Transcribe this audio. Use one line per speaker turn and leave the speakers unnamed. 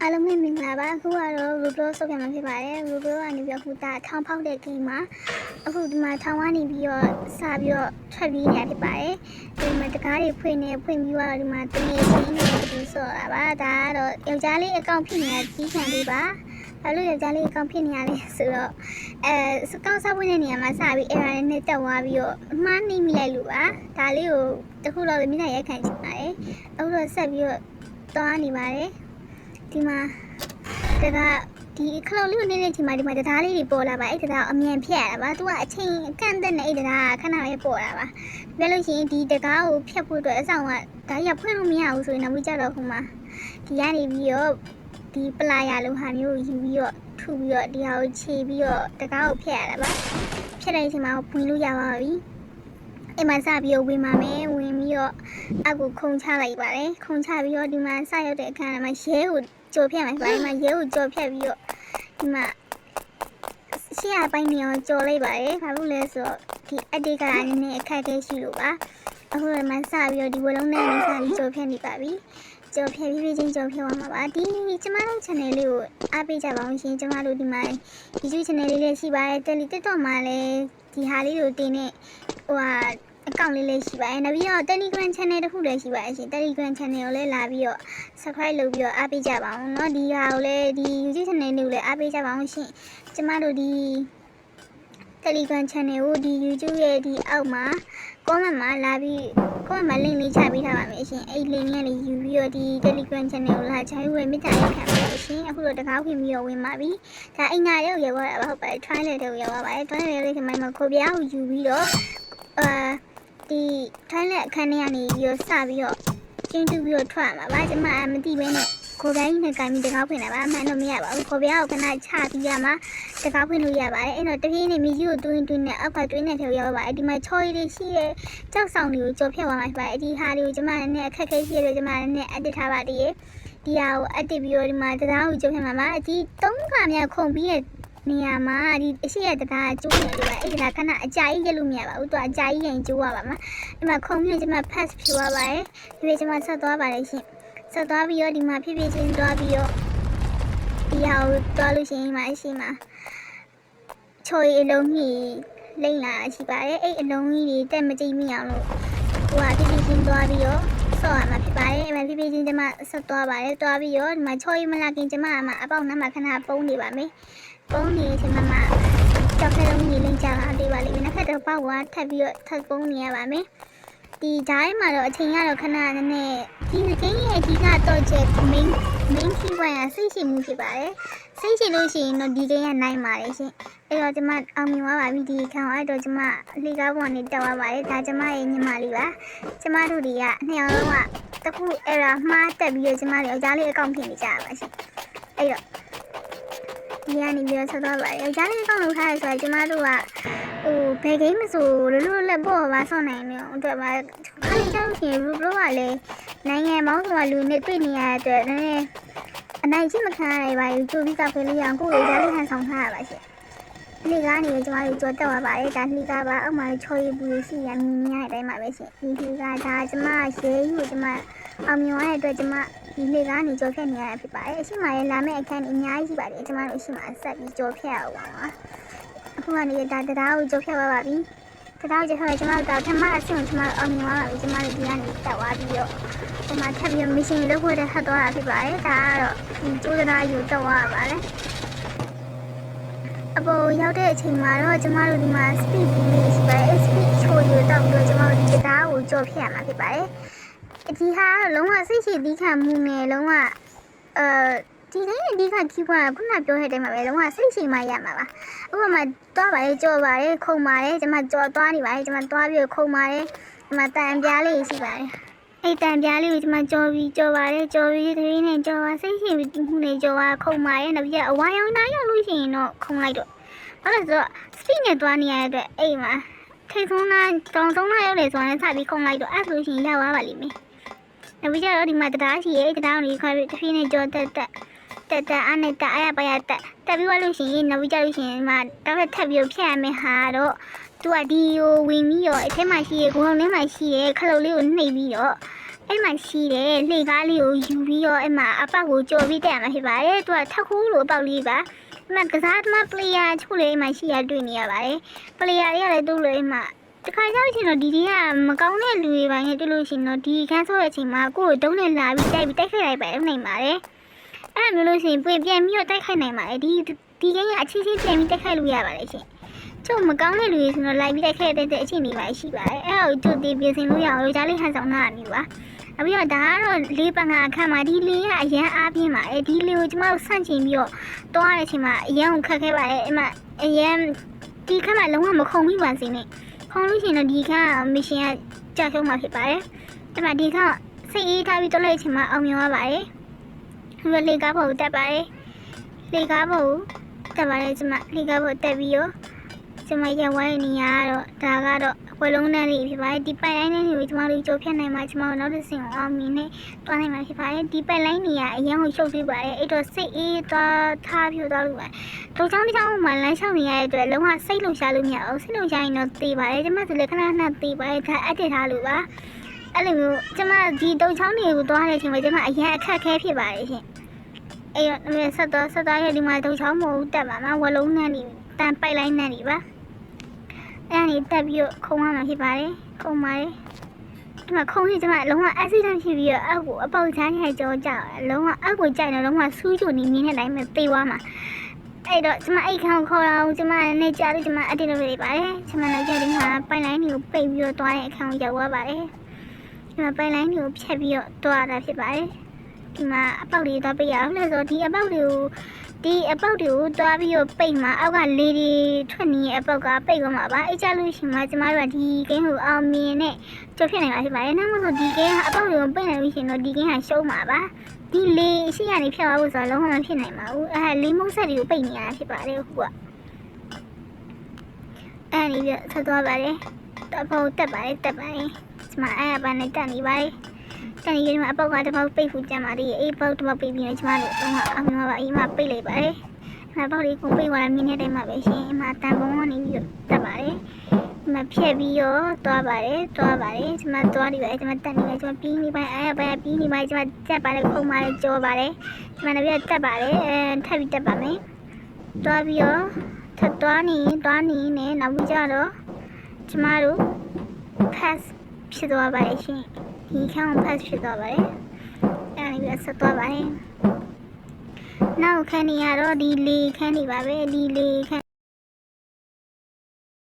အားလုံးပဲမင်္ဂလာပါအခုကတော့ Roblox ဆော့ပြန်မှာဖြစ်ပါတယ် Roblox ကနေပြီးတော့ခုဒါထောင်ဖောက်တဲ့ game မှာအခုဒီမှာထောင်ကနေပြီးတော့စပြီးတော့ထွက်ပြေးနေရဖြစ်ပါတယ်ဒီမှာတကားတွေဖွင့်ပြီးတော့ဒီမှာတနေချင်းနေတူဆော့တာပါဒါကတော့ယောက်ျားလေးအကောင့်ဖြစ်နေတာကြီးခံလေးပါဘာလို့ယောက်ျားလေးအကောင့်ဖြစ်နေရလဲဆိုတော့စကောက်ဆောက်ဝင်တဲ့နေရာမှာစပြီးအဲ့ဒါနဲ့တက်သွားပြီးတော့မှားနေမိလိုက်လို့ပါဒါလေးကိုတခုတော့မိသားရိုက်ခံချင်ပါတယ်အခုတော့ဆက်ပြီးတော့သွားနေပါတယ်ဒီမှာဒါကဒီခလုံးလေးကိုနေတဲ့ချိန်မှာဒီမှာတရားလေးတွေပေါ်လာပါအဲ့တရားအမြန်ဖြတ်ရတာပါသူကအချိန်ကန့်တဲ့နဲ့အဲ့တရားခဏလေးပေါ်လာပါပြောလို့ရှိရင်ဒီတရားကိုဖြတ်ဖို့အတွက်အဆောင်ကဒါရဖွင့်လို့မရဘူးဆိုရင်တော့ကြတော့ခုမှဒီကနေပြီးတော့ဒီပလာယာလိုဟာမျိုးယူပြီးတော့ထူပြီးတော့ဒီဟာကိုခြေပြီးတော့တရားကိုဖြတ်ရတာပါဖြတ်တဲ့အချိန်မှာဝင်လို့ရပါပြီအိမ်မှာစပြီးတော့ဝင်ပါမယ်ဝင်ပြီးတော့အကူခုံချလိုက်ပါတယ်ခုံချပြီးတော့ဒီမှာစရောက်တဲ့အခါမှာရဲကိုကြော်ဖြတ်မယ်ဘာမှရဲကိုကြော်ဖြတ်ပြီးတော့ဒီမှာရှေ့အပိုင်းနေအောင်ကြော်လိုက်ပါတယ်ဘာလို့လဲဆိုတော့ဒီအက်ဒီကနည်းနည်းအခက်အခဲရှိလို့ပါအခုမှစပြီးတော့ဒီဘလုံးနဲ့စပြီးကြော်ဖြတ်နေပါပြီကြော်ဖြတ်ပြီးချင်းကြော်ဖြတ်သွားမှာပါဒီကျမတို့ channel လေးကိုအားပေးကြပါအောင်ရှင်ကျမတို့ဒီမှာ YouTube channel လေးလည်းရှိပါတယ်တယ်လီ TikTok မှာလည်းဒီဟာလေးကိုတင်နေဟိုဟာအကောင့်လေးလည်းရှိပါတယ်နောက်ပြီးတော့ Telegram channel တစ်ခုလည်းရှိပါတယ်ရှင် Telegram channel ကိုလည်းလာပြီးတော့ subscribe လုပ်ပြီးတော့အားပေးကြပါအောင်เนาะဒီဟာကိုလည်းဒီ YouTube channel လေးကိုလည်းအားပေးကြပါအောင်ရှင်ကျမတို့ဒီ Telegram channel ကိုဒီ YouTube ရဲ့ဒီအောက်မှာ comment မှာလာပြီး comment မှာ link လေးချပေးထားပါမယ်ရှင်အဲ့ link လေးလည်းယူပြီးတော့ဒီ Telegram channel ကိုလာချပြီးဝယ်မိတာရခံပါလို့ရှင်အခုတော့တကားခွင့်ပြီးတော့ဝင်ပါပြီဒါအိမ်နာလေးကိုရောက်သွားတာပါဟုတ်ပါတယ် try လေးတွေကိုရောက်သွားပါတယ် try လေးဒီမှာခိုးပြားကိုယူပြီးတော့ဒီထိုင်းလက်အခန်းထဲကနေပြီးတော့စပြီးတော့ကျင်းတူပြီးတော့ထွက်မှာပါကျမမသိဘဲနဲ့ကိုယ်တိုင်းနဲ့ကင်ပြီးတကားဖွင့်တာပါအမှန်တော့မရပါဘူးခေါ်ပြားကိုခဏချပြီးရမှာတကားဖွင့်လို့ရပါတယ်အဲ့တော့တပြေးနဲ့မြေကြီးကိုတွင်းနဲ့အောက်ကတွင်းနဲ့ထဲရောက်ပါတယ်ဒီမှာချော်ရည်လေးရှိတဲ့ကြောက်ဆောင်တွေကိုကြော်ဖြတ်သွားမှာပါဒီဟာတွေကိုကျမနဲ့အခက်ခဲရှိတဲ့ကျမနဲ့အပ်တထားပါတည်းဒီဟာကိုအပ်တပြီးတော့ဒီမှာတရားကိုကြော်ဖြတ်မှာပါဒီ၃ခါမြောက်ခုံပြီးတဲ့နေရာမှာဒီအရှိရတရားကျိုးနေတယ်ပါအဲ့ဒါခဏအကြာကြီးရက်လို့မရပါဘူးသူအကြာကြီးရင်ကျိုးရပါမှာဒီမှာခုံပြီးကျွန်မ pass ဖြူရပါတယ်ဒီကျွန်မဆက်သွားပါတယ်ရှင်ဆက်သွားပြီးတော့ဒီမှာဖြည်းဖြည်းချင်းသွားပြီးတော့ဒီဟာကိုသွားလို့ရှိရင်မှအရှိမှာချော်ရည်အလုံးကြီးလိမ့်လာရှိပါတယ်အဲ့အလုံးကြီးတွေတက်မကြိတ်မိအောင်လို့ဟိုဟာဖြည်းဖြည်းချင်းသွားပြီးတော့ဆော့ရမှာဖြစ်ပါတယ်အဲ့မှာဖြည်းဖြည်းချင်းကျွန်မဆက်သွားပါတယ်သွားပြီးတော့ဒီမှာချော်ရည်မလာခင်ကျွန်မအပေါက်နှမ်းမှာခဏပုံးနေပါမယ်ပုံးနေချိန်မှာကြောက်ခဲလုံးကြီးလိမ့်ကြတာဒီပါလိမ့်မယ်နောက်ထပ်တော့ပေါက်ထပ်ပြီးတော့ထပ်ပုံးနေရပါမယ်ဒီဓာတ်မှာတော့အချိန်ကတော့ခဏနည်းနည်းဒီချိန်ရဲ့အဓိကတော့ချက် main key point ကစိတ်ရှိမှုဖြစ်ပါတယ်စိတ်ရှိလို့ရှိရင်တော့ဒီချိန်ကနိုင်ပါတယ်ရှင်အဲ့တော့ကျွန်မအောင်မြင်သွားပါပြီဒီခံအဲ့တော့ကျွန်မလေကားပေါ်နေတက်သွားပါတယ်ဒါကျွန်မရဲ့ညီမလေးပါကျွန်မတို့တွေကနှစ်ယောက်လုံးကတခု error မှားတက်ပြီးတော့ကျွန်မတို့ယောက်ျားလေးအကောင့်ဖြစ်နေကြပါရှင်အဲ့တော့ဒီကနေပြီးတော့ဆက်သွားပါယောက်ျားလေးအကောင့်လုပ်ထားရဆိုတော့ကျွန်မတို့ကဘယ်ဂိမ်းမဆိုလွတ်လပ်ပေါ်ပါဆော့နိုင်တယ်အတွက်ပါခါလေးကြောက်ရှင် Roblox ကလည်းနိုင်ငံပေါင်းစုံကလူနဲ့တွေ့နေရတဲ့အတွက်နည်းနည်းအနိုင်ချင်းမခံရပါဘူးကြိုပြီးကဖေးလေးအောင်ကိုယ်ရဲ့ကြားလေးဟန်ဆောင်ထားရပါရှင်ဒီကနေကျွန်တော်တို့ကြော်တက်သွားပါတယ်ဒါလှီကားပါအောက်မှာချော်ရည်ပူရှိရမြင်နေရတဲ့အတိုင်းပါပဲရှင်ဒီလှီကားဒါကျွန်မရဲကြီးကိုကျွန်မအောင်မြင်ရတဲ့အတွက်ကျွန်မဒီလှီကားနေကြော်ဖြတ်နေရတာဖြစ်ပါတယ်အရှိမရဲ့လာမယ့်အခန်းအများကြီးရှိပါတယ်ကျွန်မတို့အရှိမဆက်ပြီးကြော်ဖြတ်ရအောင်ပါအခုကနေဒါတရားကိုကြော်ဖြတ်ပါပြီတရားကိုကြော်ဖြတ်ကျွန်မတို့ထမအဆင့်ကိုကျွန်မအောင်မြင်သွားပါပြီကျွန်မတို့ဒီကနေတက်သွားပြီးတော့ကျွန်မထပ်ပြီး mission လုပ်ဖို့တက်သွားတာဖြစ်ပါတယ်ဒါကတော့ဒီကျိုးတရားယူတက်သွားပါလေအပေါ်ရောက်တဲ့အချိန်မှာတော့ကျမတို့ဒီမှာ speed လေးရှိပါတယ် speed ချိုးယူတော့ပြီးတော့ကျမတို့ဒီတရားကိုကြော်ဖြတ်ရမှာဖြစ်ပါတယ်ဒီဟာလုံးဝစိတ်ရှိသီးခံမှုနဲ့လုံးဝဒီတိုင်းအဓိကကြီးပွားခုနပြောခဲ့တဲ့မှာပဲလုံးဝစိတ်ရှိမှရမှာပါဥပမာသွားပါလေကြော်ပါလေခုံပါလေကျမကြော်သွားနေပါလေကျမသွားပြီးခုံပါလေဒီမှာတန်ပြားလေးရှိပါတယ်အဲ့တန်ပြားလေးကိုကျမကြော်ပြီးကြော်ပါလေကြော်ပြီးတရင်နဲ့ကြော်ပါစိတ်ရှိမှုနဲ့ကြော်ပါခုံပါလေနောက်ပြီးအဝါရောင်သားရောက်လို့ရှိရင်တော့ခုံလိုက်တော့ဘာလို့ဆိုတော့ speed နဲ့သွားနေရတဲ့အတွက်အဲ့မှာထိတ်ဆုံးသားတောင်ဆုံးသားရောက်လေဆိုရင်စပြီးခုံလိုက်တော့အဲ့ဆိုရှင်ရသွားပါလိမ့်မယ်နောက်ပြီးတော့ဒီမှာတရားရှိရဲ့တရားကိုခွဲပြီးတစ်ဖြည်းနဲ့ကြော်တက်အားနဲ့တက်အားပါရတက်ပြီးလို့ရှိရင်နောက်ပြီးကြလို့ရှိရင်မှတော့ထပ်ပြီးဖြတ်ရမယ်ဟာတော့သူကဒီကိုဝင်ပြီးတော့အထက်မှာရှိရဲ့ဂုံထဲမှာရှိရဲ့ခလုတ်လေးကိုနှိပ်ပြီးတော့ အဲ့မှာရှိတယ်လှေကားလေးကိုယူပြီးတော့အဲ့မှာအပေါက်ကိုကြော်ပြီးတက်ရမှာဖြစ်ပါတယ်သူကထက်ခိုးလိုအပေါက်လေးပါအဲ့မှာကစားသမားပလေယာချို့လေးအဲ့မှာရှိရတွေ့နေရပါတယ်ပလေယာတွေကလည်းသူ့လိုအဲ့မှာတခါကျရင်တော့ဒီတွေကမကောင်းတဲ့လူတွေပိုင်းနဲ့တွေ့လို့ရှိရင်တော့ဒီခန်းဆော့တဲ့အချိန်မှာကိုယ့်ကိုတုံးနဲ့လာပြီးတိုက်ပြီးတိုက်ခိုက်လိုက်ပါတယ်နိုင်ပါတယ်အဲ့လိုမျိုးလို့ရှိရင်ပြန်ပြီးတော့တိုက်ခိုက်နိုင်ပါတယ်ဒီကင်းကအချင်းချင်းပြန်ပြီးတိုက်ခိုက်လို့ရပါတယ်ရှင်ကျုပ်မကောင်းတဲ့လူတွေဆိုတော့လိုက်ပြီးတိုက်ခိုက်တဲ့အချိန်တွေပါရှိပါတယ်အဲ့ဒါကိုကျုပ်ဒီပြင်ဆင်လို့ရအောင်လို့ကြားလေးဟန်ဆောင်တာမျိုးပါအပြီးတော့ဒါကတော့လေးပန်ကအခန်းမှာဒီလေးကအရန်အားပြင်းပါတယ်ဒီလေးကိုကျမတို့ဆန့်ကျင်ပြီးတော့တွားတဲ့အချိန်မှာအရန်ကိုခက်ခဲပါတယ်အဲ့မှာအရန်ဒီခန်းမှာလုံးဝမခုံပြီးပါစေနဲ့ခုံလို့ရှိရင်တော့ဒီခန်းမရှင်ကကြာရှုံးမှာဖြစ်ပါတယ်အဲ့မှာဒီခန်းစိတ်အေးထားပြီးတွားလိုက်တဲ့အချိန်မှာအောင်မြင်သွားပါတယ်ဒီလေကားပေါ်တက်ပါတယ်လေကားပေါ်တက်ပါတယ်ကျမလေကားပေါ်တက်ပြီးတော့ကျမရဝိုင်းနေရတော့ဒါကတော့ဝယ်လုံးနဲ့လေးဖြစ်ပါတယ်ဒီပိုက်လိုင်းနဲ့ကိုကျမတို့ကြိုးဖြတ်နိုင်မှာကျမတို့နောက်တစ်ဆင့်အောင်မြင်နဲ့တွားနိုင်မှာဖြစ်ပါတယ်ဒီပိုက်လိုင်းနေရအရင်ကိုရှုပ်ပြီးပါတယ်အဲ့တော့စိတ်အေးသွားထားပြသွားလို့ပါတယ်တို့ချောင်းတစ်ချောင်းမှာလမ်းလျှောက်နေရတဲ့အတွက်လုံးဝစိတ်လုံရှားလို့မရအောင်စိတ်လုံရှားရင်တော့တေးပါတယ်ကျမဆိုလည်းခဏခဏတေးပါတယ်ဒါအပ်တက်ထားလို့ပါအဲ့လိုမျိုးကျမဒီတုံချောင်းတွေကိုတွားတဲ့အချိန်မှာကျမအရင်အခက်ခဲဖြစ်ပါတယ်ရှင်အဲ့တော့ဆက်သွားရဒီမှာတုံချောင်းမို့တက်ပါမှာဝယ်လုံးနဲ့တန်ပိုက်လိုင်းနဲ့ပါအဲ့ဒါနေတက်ပြီးတော့ခုံရမှာဖြစ်ပါတယ်ခုံပါတယ်ဒီမှာခုံကြီးကျမလုံးဝ accident ဖြစ်ပြီးတော့အောက်ကိုအပေါက်ချမ်းရိုက်ကြောကြလုံးဝအောက်ကိုကြိုက်တော့လုံးဝဆူးချိုနေမြင်းတဲ့အတိုင်းပဲသေသွားမှာအဲ့တော့ကျမအိတ်ခေါင်းခေါ်အောင်ကျမနဲ့ကြားလို့ကျမအတင်းလုပ်နေပါတယ်ကျမလည်းကြားဒီမှာပိုင်လိုင်းတွေကိုပိတ်ပြီးတော့သွားတဲ့အခန်းကိုရောက်သွားပါတယ်ဒီမှာပိုင်လိုင်းတွေကိုဖြတ်ပြီးတော့သွားတာဖြစ်ပါတယ်ဒီမှာအပေါက်တွေသွားပိတ်ရအောင်လို့ဆိုဒီအပေါက်တွေကိုတွားပြီးတော့ပိတ်မှာအောက်ကလေတွေထွက်နေတဲ့အပေါက်ကပိတ်သွားမှာပါအဲ့ကြလို့ရှိမှကျမတို့ကဒီဂိမ်းကိုအောင်မြင်နဲ့ကြော်ဖြစ်နိုင်မှာဖြစ်ပါတယ်နောက်မှဆိုဒီဂိမ်းကအပေါက်တွေကိုပိတ်နိုင်လို့ရှိရင်တော့ဒီဂိမ်းကရှုံးမှာပါဒီလေရှိရနေဖြတ်သွားဖို့ဆိုတော့လုံးဝမဖြစ်နိုင်ပါဘူးအဲ့လေမုတ်ဆက်တွေကိုပိတ်နေရတာဖြစ်ပါတယ်ခုကအဲ့ဒီပြဆက်သွားပါတယ်တော့ဖို့တက်ပါတယ်ကျမအဲ့အပန်းနဲ့တက်နေပါတယ်တန်ရီမှာအပေါက်ကတပေါက်ပိတ်ဖို့ကြံပါသေးတယ်အေးပေါက်တပေါက်ပိတ်ပြီးတော့ကျမတို့တော့အောင်မြင်ပါအေးမပိတ်လိုက်ပါတယ်။အပေါက်လေးကိုပိတ်သွားတာမြင်းတဲ့တိုင်းမှာပဲရှင်။အမတန်ပုံကနေပြီးတော့တက်ပါတယ်။ဒီမှာဖြက်ပြီးတော့သွားပါတယ်။ကျမသွားနေပါတယ်။ကျမတက်နေတယ်။ကျမပြီးနေပါအဲ့ဘက်ပြီးနေပါကျမတက်ပါတယ်ခုံပါတယ်ကြောပါတယ်။ကျမလည်းပြတက်ပါတယ်ထပ်ပြီးတက်ပါမယ်။သွားပြီးတော့ထပ်သွားနေနဲ့နောက်ပြီးကြတော့ကျမတို့ pass ဖြစ်သွားပါတယ်ရှင်။ဒီခန်း pass ဖြစ်သွားပါတယ်အဲ့ဒါပြီးဆက်သွားပါတယ်နောက်ခန်းနေရတော့ဒီလေခန်းနေပါပဲဒီလေခန်း